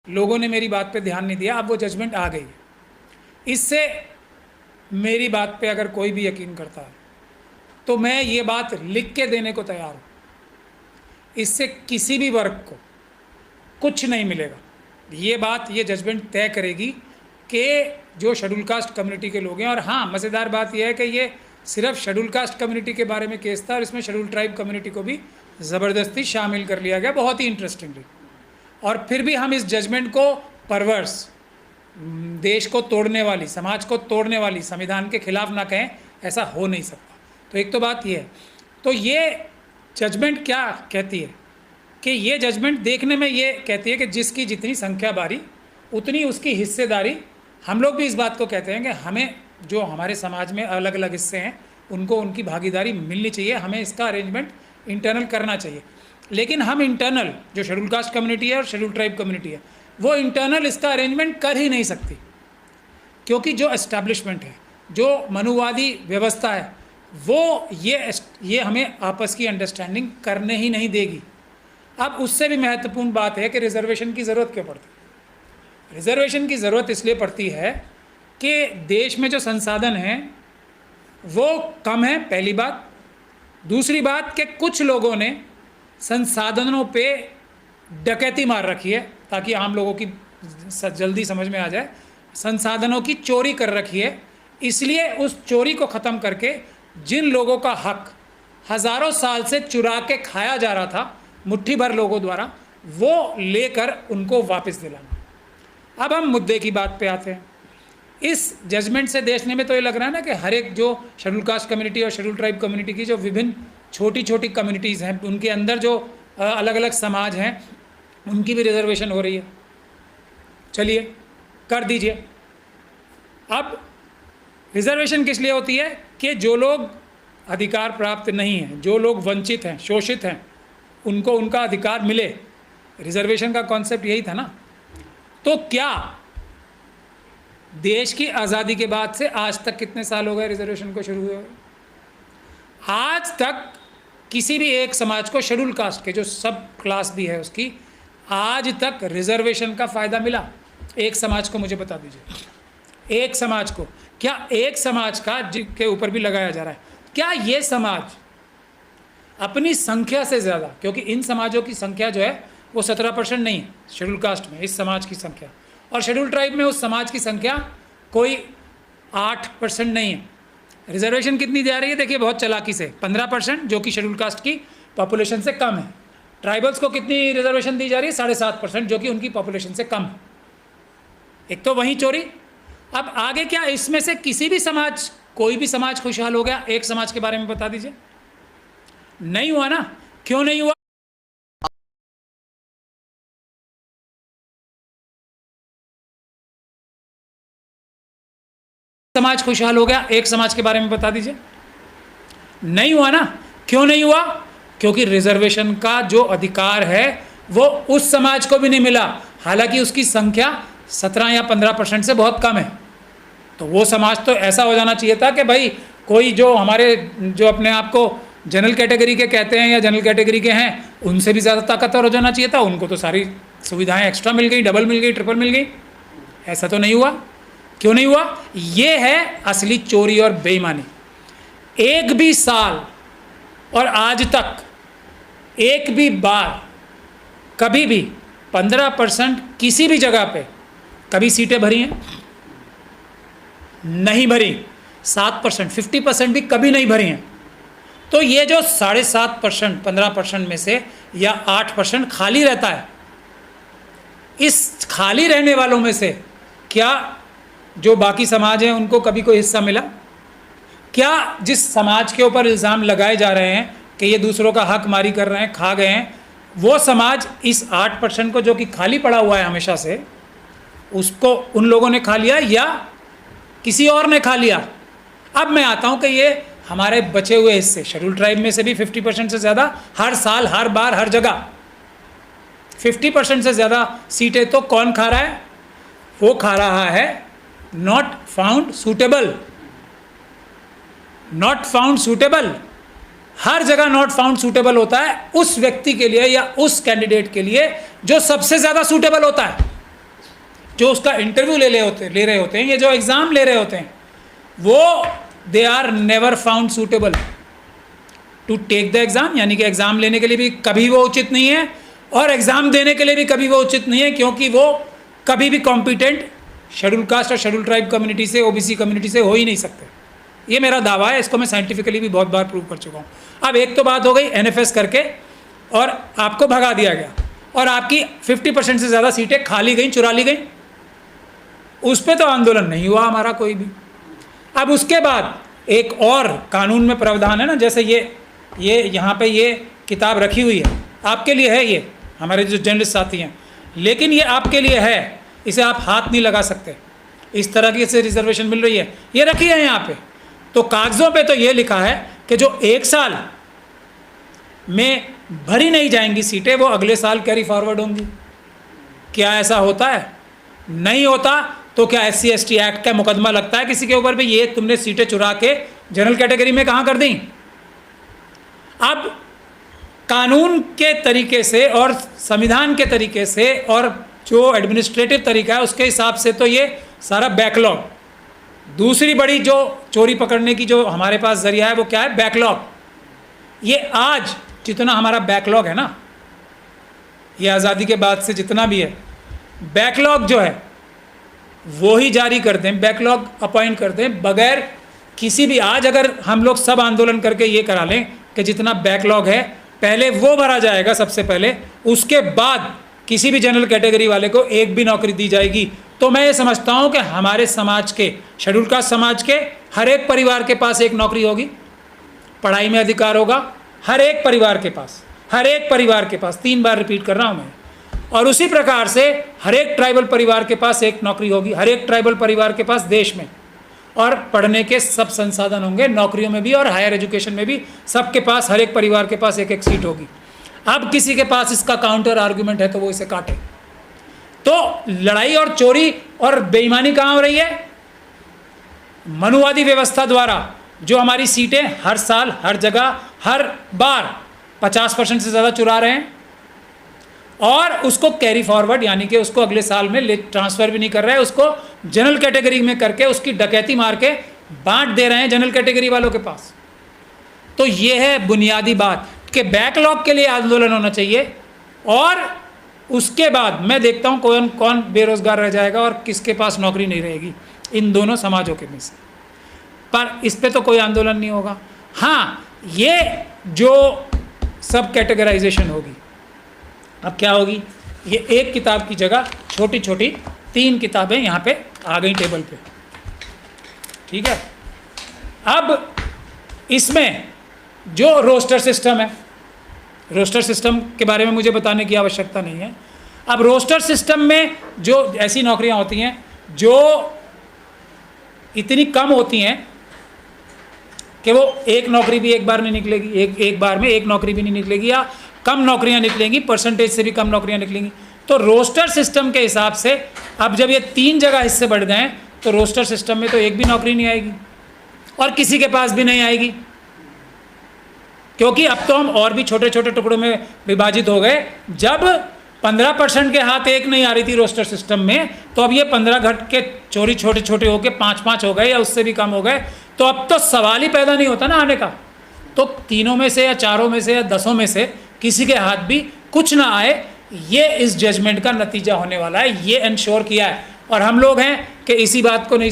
लोगों ने मेरी बात पे ध्यान नहीं दिया, अब वो जजमेंट आ गई। इससे मेरी बात पे अगर कोई भी यकीन करता है तो मैं ये बात लिख के देने को तैयार हूँ। इससे किसी भी वर्ग को कुछ नहीं मिलेगा। ये जजमेंट तय करेगी कि जो शेड्यूल कास्ट कम्युनिटी के लोग हैं। और हाँ, मज़ेदार बात यह है कि ये सिर्फ शेड्यूल कास्ट कम्युनिटी के बारे में केस था और इसमें शेड्यूल ट्राइब कम्युनिटी को भी ज़बरदस्ती शामिल कर लिया गया, बहुत ही इंटरेस्टिंगली। और फिर भी हम इस जजमेंट को परवर्स, देश को तोड़ने वाली, समाज को तोड़ने वाली, संविधान के खिलाफ ना कहें, ऐसा हो नहीं सकता। तो एक तो बात ये है। तो ये जजमेंट क्या कहती है कि ये जजमेंट देखने में ये कहती है कि जिसकी जितनी संख्या बारी उतनी उसकी हिस्सेदारी। हम लोग भी इस बात को कहते हैं कि हमें जो हमारे समाज में अलग अलग हिस्से हैं उनको उनकी भागीदारी मिलनी चाहिए, हमें इसका अरेंजमेंट इंटरनल करना चाहिए। लेकिन हम इंटरनल, जो शेड्यूल कास्ट कम्युनिटी है और शेड्यूल ट्राइब कम्युनिटी है, वो इंटरनल इसका अरेंजमेंट कर ही नहीं सकती, क्योंकि जो एस्टैब्लिशमेंट है, जो मनुवादी व्यवस्था है, वो ये हमें आपस की अंडरस्टैंडिंग करने ही नहीं देगी। अब उससे भी महत्वपूर्ण बात है कि रिजर्वेशन की ज़रूरत क्यों पड़ती है। रिजर्वेशन की ज़रूरत इसलिए पड़ती है कि देश में जो संसाधन हैं वो कम है, पहली बात। दूसरी बात कि कुछ लोगों ने संसाधनों पे डकैती मार रखी है, ताकि आम लोगों की जल्दी समझ में आ जाए, संसाधनों की चोरी कर रखी है। इसलिए उस चोरी को ख़त्म करके जिन लोगों का हक हज़ारों साल से चुरा के खाया जा रहा था मुट्ठी भर लोगों द्वारा, वो लेकर उनको वापस दिलाना। अब हम मुद्दे की बात पे आते हैं। इस जजमेंट से देखने में तो ये लग रहा है ना कि हर एक जो शेड्यूल कास्ट कम्युनिटी और शेड्यूल ट्राइब कम्युनिटी की जो विभिन्न छोटी छोटी कम्युनिटीज़ हैं, उनके अंदर जो अलग अलग समाज हैं, उनकी भी रिजर्वेशन हो रही है। चलिए कर दीजिए। अब रिजर्वेशन किस लिए होती है कि जो लोग अधिकार प्राप्त नहीं हैं, जो लोग वंचित हैं, शोषित हैं, उनको उनका अधिकार मिले। रिजर्वेशन का कॉन्सेप्ट यही था ना। तो क्या देश की आज़ादी के बाद से आज तक कितने साल हो गए रिजर्वेशन को शुरू हुए? आज तक किसी भी एक समाज को, शेड्यूल कास्ट के जो सब क्लास भी है उसकी, आज तक रिजर्वेशन का फ़ायदा मिला? एक समाज को मुझे बता दीजिए, एक समाज को। क्या एक समाज का के ऊपर भी लगाया जा रहा है? क्या ये समाज अपनी संख्या से ज़्यादा, क्योंकि इन समाजों की संख्या जो है वो 17% नहीं है शेड्यूल कास्ट में, इस समाज की संख्या, और शेड्यूल ट्राइब में उस समाज की संख्या कोई 8% नहीं है। रिजर्वेशन कितनी जा रही है? देखिए बहुत चालाकी से 15%, जो कि शेड्यूल कास्ट की पॉपुलेशन से कम है। ट्राइबल्स को कितनी रिजर्वेशन दी जा रही है? 7.5%, जो कि उनकी पॉपुलेशन से कम है। एक तो वहीं चोरी। अब आगे क्या इसमें से किसी भी समाज, कोई भी समाज खुशहाल हो गया? एक समाज के बारे में बता दीजिए। नहीं हुआ ना। क्यों नहीं हुआ? समाज खुशहाल हो गया, एक समाज के बारे में बता दीजिए। नहीं हुआ ना। क्यों नहीं हुआ? क्योंकि रिजर्वेशन का जो अधिकार है वो उस समाज को भी नहीं मिला, हालांकि उसकी संख्या 17 या 15% से बहुत कम है। तो वो समाज तो ऐसा हो जाना चाहिए था कि भाई कोई जो हमारे, जो अपने आप को जनरल कैटेगरी के कहते हैं या जनरल कैटेगरी के हैं, उनसे भी ज़्यादा ताकतवर हो जाना चाहिए था। उनको तो सारी सुविधाएं एक्स्ट्रा मिल गई, डबल मिल गई, ट्रिपल मिल गई। ऐसा तो नहीं हुआ। क्यों नहीं हुआ? ये है असली चोरी और बेईमानी। एक भी साल और आज तक एक भी बार कभी भी 15% किसी भी जगह पे कभी सीटें भरी हैं? नहीं भरी। 7%, 50% भी कभी नहीं भरी हैं। तो ये जो 7.5%, 15% में से या 8% खाली रहता है, इस खाली रहने वालों में से क्या जो बाकी समाज हैं उनको कभी कोई हिस्सा मिला? क्या जिस समाज के ऊपर इल्ज़ाम लगाए जा रहे हैं कि ये दूसरों का हक मारी कर रहे हैं, खा गए हैं, वो समाज इस 8% को जो कि खाली पड़ा हुआ है हमेशा से, उसको उन लोगों ने खा लिया या किसी और ने खा लिया? अब मैं आता हूँ कि ये हमारे बचे हुए हिस्से, शेड्यूल ट्राइब में से भी 50% से ज़्यादा हर साल, हर बार, हर जगह 50% से ज़्यादा सीटें तो कौन खा रहा है? वो खा रहा है not found suitable. Not found suitable, हर जगह नॉट फाउंड सूटेबल होता है उस व्यक्ति के लिए या उस कैंडिडेट के लिए जो सबसे ज़्यादा सूटेबल होता है। जो उसका इंटरव्यू ले रहे होते हैं, ये जो एग्ज़ाम ले रहे होते हैं, वो they are never found suitable to take the exam, यानी कि एग्ज़ाम लेने के लिए भी कभी वो उचित नहीं है और एग्ज़ाम देने के लिए भी कभी वो उचित नहीं है, क्योंकि वो कभी भी कॉम्पिटेंट शेड्यूल कास्ट और शेड्यूल ट्राइब कम्युनिटी से, ओबीसी कम्युनिटी से हो ही नहीं सकते। ये मेरा दावा है, इसको मैं साइंटिफिकली भी बहुत बार प्रूव कर चुका हूँ। अब एक तो बात हो गई एनएफएस करके और आपको भगा दिया गया और आपकी 50% से ज़्यादा सीटें खा ली गई, चुरा ली गई, उस पर तो आंदोलन नहीं हुआ हमारा कोई भी। अब उसके बाद एक और कानून में प्रावधान है ना, जैसे ये यहाँ पे ये किताब रखी हुई है, आपके लिए है, ये हमारे जो जर्नलिस्ट साथी हैं, लेकिन ये आपके लिए है, इसे आप हाथ नहीं लगा सकते। इस तरह की से रिजर्वेशन मिल रही है, ये रखी है यहाँ पे, तो कागज़ों पे तो ये लिखा है कि जो 1 साल में भरी नहीं जाएंगी सीटें, वो अगले साल कैरी फॉरवर्ड होंगी। क्या ऐसा होता है? नहीं होता। तो क्या SC/ST एक्ट का मुकदमा लगता है किसी के ऊपर भी, ये तुमने सीटें चुरा के जनरल कैटेगरी में कहाँ कर दी? अब कानून के तरीके से और संविधान के तरीके से और जो एडमिनिस्ट्रेटिव तरीका है उसके हिसाब से तो ये सारा बैकलॉग, दूसरी बड़ी जो चोरी पकड़ने की जो हमारे पास जरिया है वो क्या है? बैकलॉग। ये आज जितना हमारा बैकलॉग है ना, ये आज़ादी के बाद से जितना भी है, बैकलॉग जो है वो ही जारी कर दें, बैकलॉग अपॉइंट कर दें बगैर किसी भी। आज अगर हम लोग सब आंदोलन करके ये करा लें कि जितना बैकलॉग है पहले वो भरा जाएगा सबसे पहले, उसके बाद किसी भी जनरल कैटेगरी वाले को एक भी नौकरी दी जाएगी, तो मैं ये समझता हूँ कि हमारे समाज के, शेड्यूल कास्ट समाज के हर एक परिवार के पास एक नौकरी होगी, पढ़ाई में अधिकार होगा, हर एक परिवार के पास, हर एक परिवार के पास, 3 बार रिपीट कर रहा हूँ मैं। और उसी प्रकार से हर एक ट्राइबल परिवार के पास एक नौकरी होगी, हर एक ट्राइबल परिवार के पास देश में, और पढ़ने के सब संसाधन होंगे, नौकरियों में भी और हायर एजुकेशन में भी, सबके पास, हर एक परिवार के पास एक एक सीट होगी। अब किसी के पास इसका काउंटर आर्गुमेंट है तो वो इसे काटे। तो लड़ाई और चोरी और बेईमानी कहाँ हो रही है? मनुवादी व्यवस्था द्वारा जो हमारी सीटें हर साल, हर जगह, हर बार 50% से ज़्यादा चुरा रहे हैं और उसको कैरी फॉरवर्ड, यानी कि उसको अगले साल में ट्रांसफ़र भी नहीं कर रहे हैं, उसको जनरल कैटेगरी में करके उसकी डकैती मार के बांट दे रहे हैं जनरल कैटेगरी वालों के पास। तो ये है बुनियादी बात कि बैकलॉग के लिए आंदोलन होना चाहिए, और उसके बाद मैं देखता हूँ कौन कौन बेरोज़गार रह जाएगा और किसके पास नौकरी नहीं रहेगी इन दोनों समाजों के में से। पर इस पे तो कोई आंदोलन नहीं होगा। हाँ, ये जो सब कैटेगराइजेशन होगी, अब क्या होगी? ये एक किताब की जगह छोटी छोटी 3 किताबें यहाँ पे आ गई टेबल पे, ठीक है। अब इसमें जो रोस्टर सिस्टम है, रोस्टर सिस्टम के बारे में मुझे बताने की आवश्यकता नहीं है। अब रोस्टर सिस्टम में जो ऐसी नौकरियां होती हैं जो इतनी कम होती हैं कि वो एक नौकरी भी एक बार नहीं निकलेगी, एक बार में एक नौकरी भी नहीं निकलेगी, या कम नौकरियां निकलेंगी, परसेंटेज से भी कम नौकरियां निकलेंगी। तो रोस्टर सिस्टम के हिसाब से अब जब ये 3 जगह हिस्से बढ़ गए हैं तो रोस्टर सिस्टम में तो एक भी नौकरी नहीं आएगी और किसी के पास भी नहीं आएगी, क्योंकि अब तो हम और भी छोटे छोटे टुकड़ों में विभाजित हो गए। जब 15% के हाथ एक नहीं आ रही थी रोस्टर सिस्टम में, तो अब ये 15 घट के चोरी छोटे छोटे होके 5-5 हो गए या उससे भी कम हो गए। तो अब तो सवाल ही पैदा नहीं होता ना आने का। तो 3 में से या 4 में से या 10 में से किसी के हाथ भी कुछ ना आए, ये इस जजमेंट का नतीजा होने वाला है, ये इंश्योर किया है। और हम लोग हैं कि इसी बात को नहीं